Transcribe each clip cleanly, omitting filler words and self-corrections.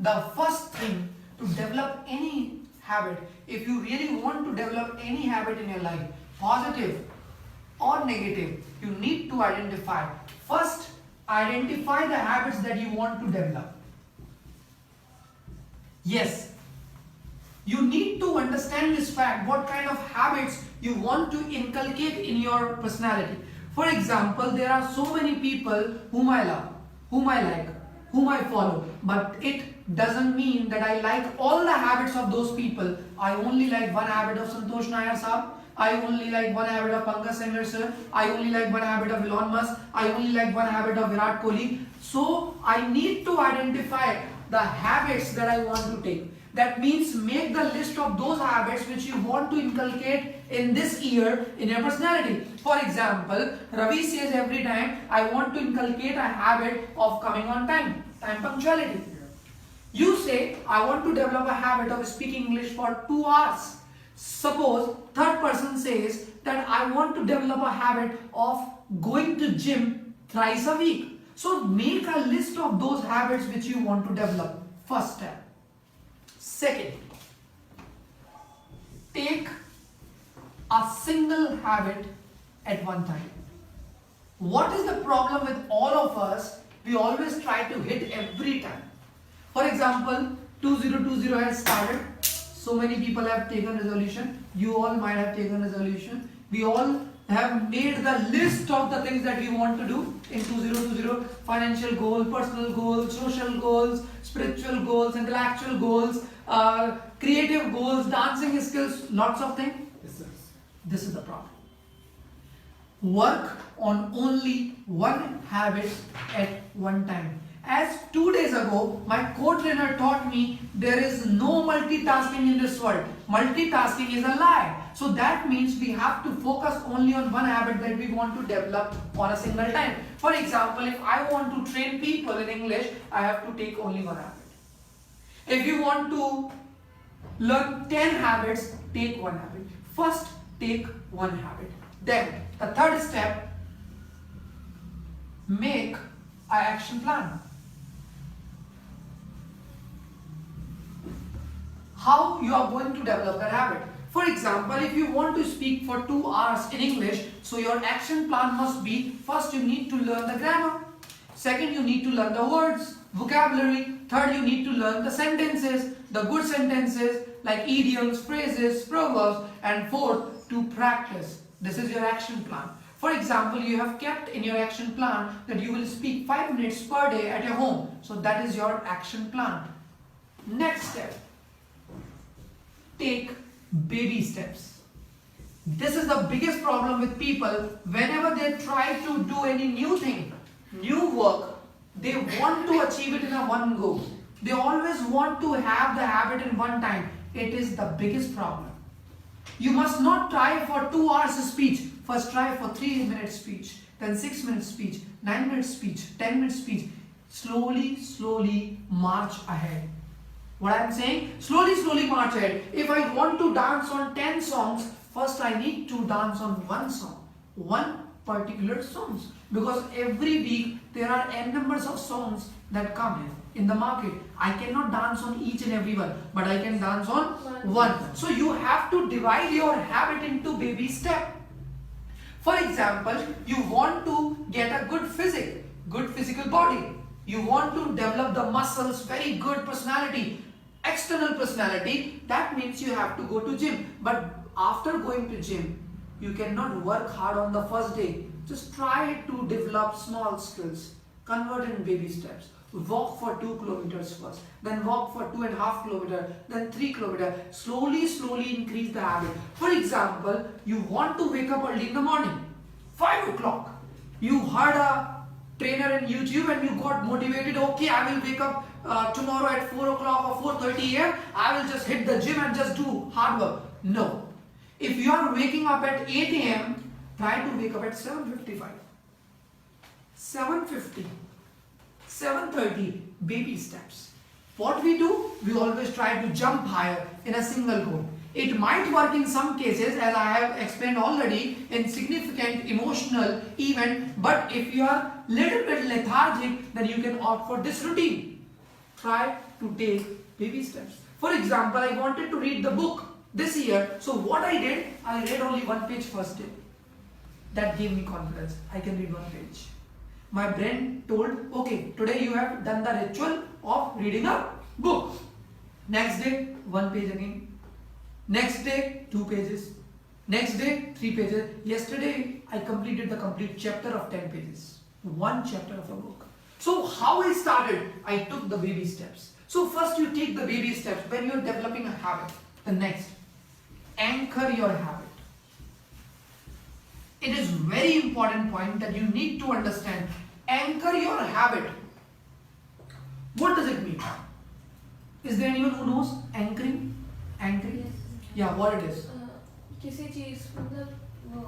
The first thing to develop any habit, if you really want to develop any habit in your life, positive or negative, you need to identify. First, identify the habits that you want to develop. Yes, you need to understand this fact, what kind of habits you want to inculcate in your personality. For example, there are so many people whom I love, whom I like, whom I follow, but it doesn't mean that I like all the habits of those people. I only like one habit of Santosh Nair Saab, I only like one habit of Pankaj Sengher sir, I only like one habit of Elon Musk, I only like one habit of Virat Kohli. So I need to identify the habits that I want to take. That means make the list of those habits which you want to inculcate in this year in your personality. For example, Ravi says every time, I want to inculcate a habit of coming on time punctuality. You say, I want to develop a habit of speaking English for 2 hours. Suppose third person says that I want to develop a habit of going to gym thrice a week. So make a list of those habits which you want to develop. First step. Second, take a single habit at one time. What is the problem with all of us? We always try to hit every time. For example, 2020 has started. So many people have taken resolution. You all might have taken resolution. We all have made the list of the things that we want to do in 2020. Financial goals, personal goals, social goals, spiritual goals, intellectual goals, creative goals, dancing skills, lots of things. This is the problem. Work on only one habit at one time. As 2 days ago, my co-trainer taught me there is no multitasking in this world. Multitasking is a lie. So that means we have to focus only on one habit that we want to develop on a single time. For example, if I want to train people in English, I have to take only one habit. If you want to learn 10 habits, take one habit. First, take one habit. Then, the third step, make an action plan. How you are going to develop that habit. For example, if you want to speak for 2 hours in English, so your action plan must be, first you need to learn the grammar. Second, you need to learn the words, vocabulary. Third, you need to learn the sentences, the good sentences like idioms, phrases, proverbs. And fourth, to practice. This is your action plan. For example, you have kept in your action plan that you will speak 5 minutes per day at your home. So that is your action plan. Next step. Take baby steps. This is the biggest problem with people. Whenever they try to do any new thing, new work, they want to achieve it in a one go. They always want to have the habit in one time. It is the biggest problem. You must not try for 2 hours speech. First try for 3 minutes speech, then 6 minutes speech, 9 minutes speech, 10 minutes speech. Slowly march ahead. What I am saying? Slowly march ahead. If I want to dance on 10 songs, first I need to dance on one song, one particular songs. Because every week there are n numbers of songs that come in the market. I cannot dance on each and every one, but I can dance on one. So you have to divide your habit into baby steps. For example, you want to get a good physical body. You want to develop the muscles, very good personality, external personality. That means you have to go to gym. But after going to gym, you cannot work hard on the first day. Just try to develop small skills. Convert in baby steps. Walk for 2 kilometers first, then walk for 2.5 kilometers, then 3 kilometers. Slowly increase the habit. For example, you want to wake up early in the morning, 5 o'clock. You heard a trainer in YouTube and you got motivated. Okay, I will wake up tomorrow at 4 o'clock or 4:30 a.m. I will just hit the gym and just do hard work. No. If you are waking up at 8 a.m., try to wake up at 7:55. 7:50. 7:30, baby steps. What we do? We always try to jump higher in a single goal. It might work in some cases, as I have explained already, in significant emotional event, but if you are little bit lethargic, then you can opt for this routine. Try to take baby steps. For example, I wanted to read the book this year. So what I did, I read only one page first day. That gave me confidence. I can read one page. My brain told, okay, today you have done the ritual of reading a book. Next day, one page again. Next day, 2 pages. Next day, 3 pages. Yesterday, I completed the complete chapter of 10 pages. One chapter of a book. So how I started? I took the baby steps. So first you take the baby steps when you're developing a habit. The next, anchor your habit. It is very important point that you need to understand. Anchor your habit. What does it mean? Is there anyone who knows anchoring? Anchoring? Yeah, what it is? किसी चीज मतलब वो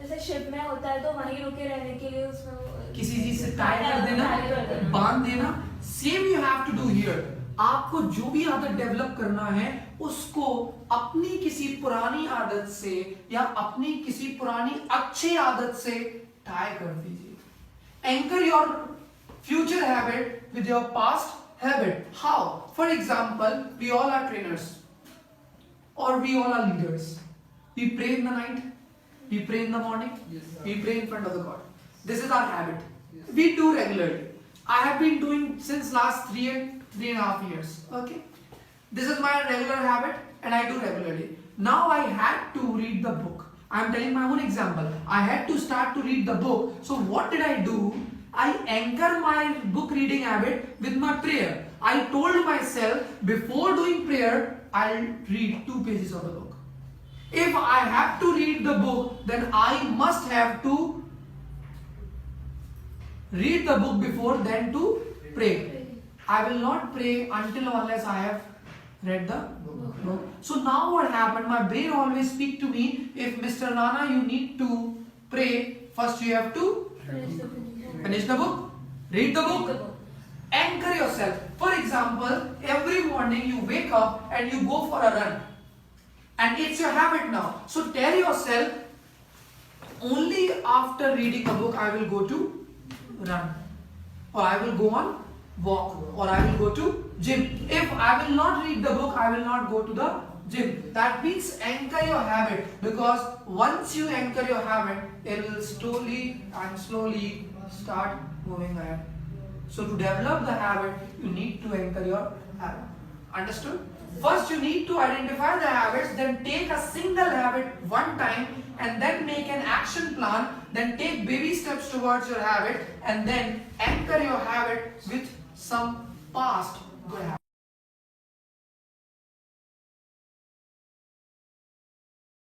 जैसे ship में होता है तो वहीं रुके रहने के लिए उसमें किसी चीज से टाई कर देना, बांध देना. Same you have to do here. आपको जो भी आदत डेवलप करना है उसको अपनी किसी पुरानी आदत से या अपनी किसी पुरानी अच्छी आदत से टाई कर दीजिए. Anchor your future habit with your past habit. How? For example, we all are trainers or we all are leaders. We pray in the night, we pray in the morning, we pray in front of the God. This is our habit. We do regularly. I have been doing since last 3.5 years. Okay, this is my regular habit and I do regularly. Now I had to read the book. I am telling my own example. I had to start to read the book. So what did I do? I anchor my book reading habit with my prayer. I told myself before doing prayer, I'll read 2 pages of the book. If I have to read the book, then I must have to read the book before then to pray. I will not pray until unless I have read the book. So now what happened? My brain always speak to me, if Mr. Rana, you need to pray, first you have to finish the book, read the book. Anchor yourself. For example, every morning you wake up and you go for a run. And it's your habit now. So tell yourself, only after reading a book I will go to run. Or I will go on walk. Or I will go to gym. If I will not read the book, I will not go to the gym. That means anchor your habit. Because once you anchor your habit, it will slowly start moving ahead. So to develop the habit, you need to anchor your habit. Understood? First you need to identify the habits, then take a single habit one time and then make an action plan, then take baby steps towards your habit and then anchor your habit with some past good habits.